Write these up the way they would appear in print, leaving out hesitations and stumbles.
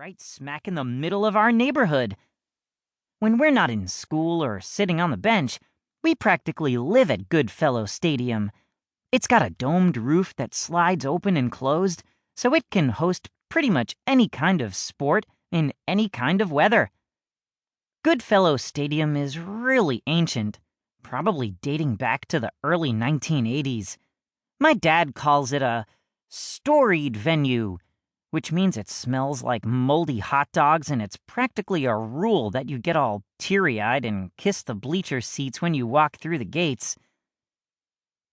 right smack in the middle of our neighborhood. When we're not in school or sitting on the bench, we practically live at Goodfellow Stadium. It's got a domed roof that slides open and closed, so it can host pretty much any kind of sport in any kind of weather. Goodfellow Stadium is really ancient, probably dating back to the early 1980s. My dad calls it a storied venue, which means it smells like moldy hot dogs, and it's practically a rule that you get all teary-eyed and kiss the bleacher seats when you walk through the gates.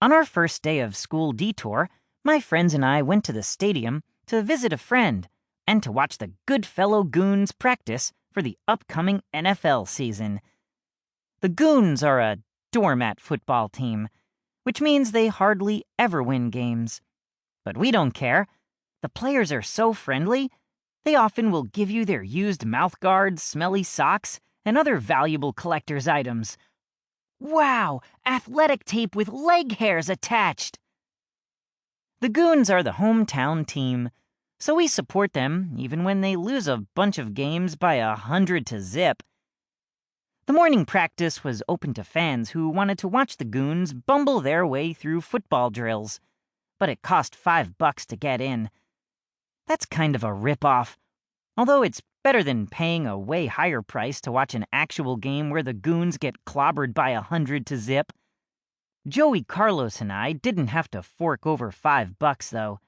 On our first day of school detour, my friends and I went to the stadium to visit a friend and to watch the Goodfellow Goons practice for the upcoming NFL season. The Goons are a doormat football team, which means they hardly ever win games. But we don't care. The players are so friendly, they often will give you their used mouthguards, smelly socks, and other valuable collector's items. Wow! Athletic tape with leg hairs attached! The Goons are the hometown team, so we support them even when they lose a bunch of games by 100-0. The morning practice was open to fans who wanted to watch the Goons bumble their way through football drills, but it cost $5 to get in. That's kind of a rip-off, although it's better than paying a way higher price to watch an actual game where the Goons get clobbered by 100-0. Joey, Carlos, and I didn't have to fork over $5, though.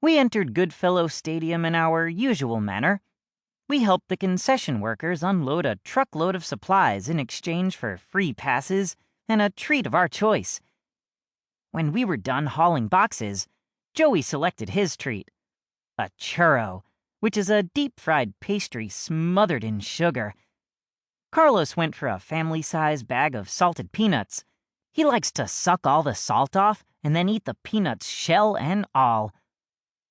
We entered Goodfellow Stadium in our usual manner. We helped the concession workers unload a truckload of supplies in exchange for free passes and a treat of our choice. When we were done hauling boxes, Joey selected his treat. A churro, which is a deep-fried pastry smothered in sugar. Carlos went for a family-size bag of salted peanuts. He likes to suck all the salt off and then eat the peanuts shell and all.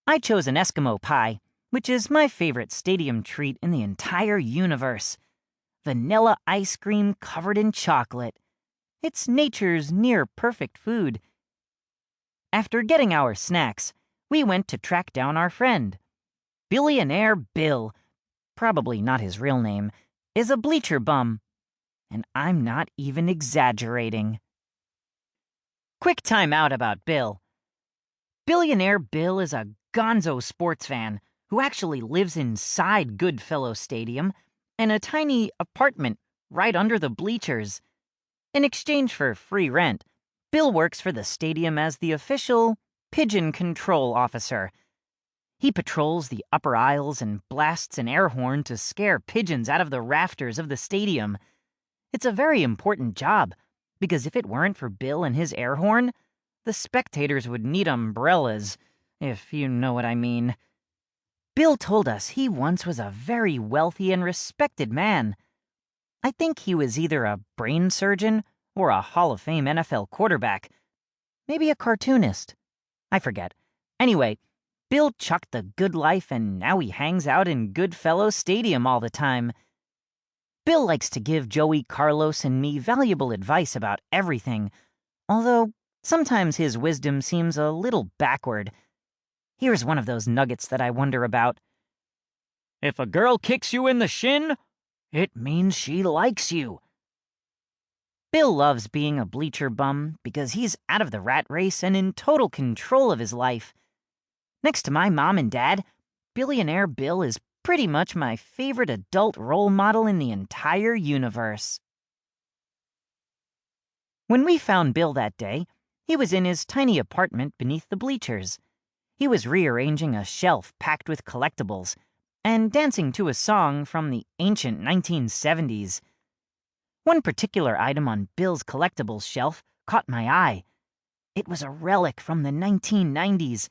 I chose an Eskimo pie, which is my favorite stadium treat in the entire universe. Vanilla ice cream covered in chocolate. It's nature's near-perfect food. After getting our snacks, we went to track down our friend. Billionaire Bill, probably not his real name, is a bleacher bum. And I'm not even exaggerating. Quick time out about Bill. Billionaire Bill is a gonzo sports fan who actually lives inside Goodfellow Stadium in a tiny apartment right under the bleachers. In exchange for free rent, Bill works for the stadium as the official pigeon control officer. He patrols the upper aisles and blasts an air horn to scare pigeons out of the rafters of the stadium. It's a very important job, because if it weren't for Bill and his air horn, the spectators would need umbrellas, if you know what I mean. Bill told us he once was a very wealthy and respected man. I think he was either a brain surgeon or a Hall of Fame NFL quarterback. Maybe a cartoonist. I forget. Anyway, Bill chucked the good life and now he hangs out in Goodfellow Stadium all the time. Bill likes to give Joey, Carlos, and me valuable advice about everything, although sometimes his wisdom seems a little backward. Here's one of those nuggets that I wonder about. If a girl kicks you in the shin, it means she likes you. Bill loves being a bleacher bum because he's out of the rat race and in total control of his life. Next to my mom and dad, Billionaire Bill is pretty much my favorite adult role model in the entire universe. When we found Bill that day, he was in his tiny apartment beneath the bleachers. He was rearranging a shelf packed with collectibles and dancing to a song from the ancient 1970s. One particular item on Bill's collectibles shelf caught my eye. It was a relic from the 1990s,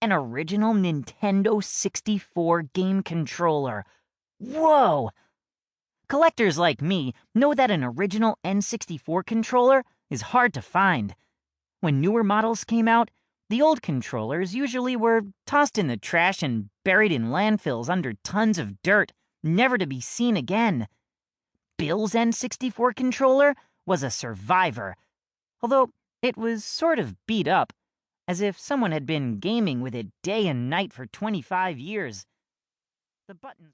an original Nintendo 64 game controller. Whoa! Collectors like me know that an original N64 controller is hard to find. When newer models came out, the old controllers usually were tossed in the trash and buried in landfills under tons of dirt, never to be seen again. Bill's N64 controller was a survivor, although it was sort of beat up, as if someone had been gaming with it day and night for 25 years. The buttons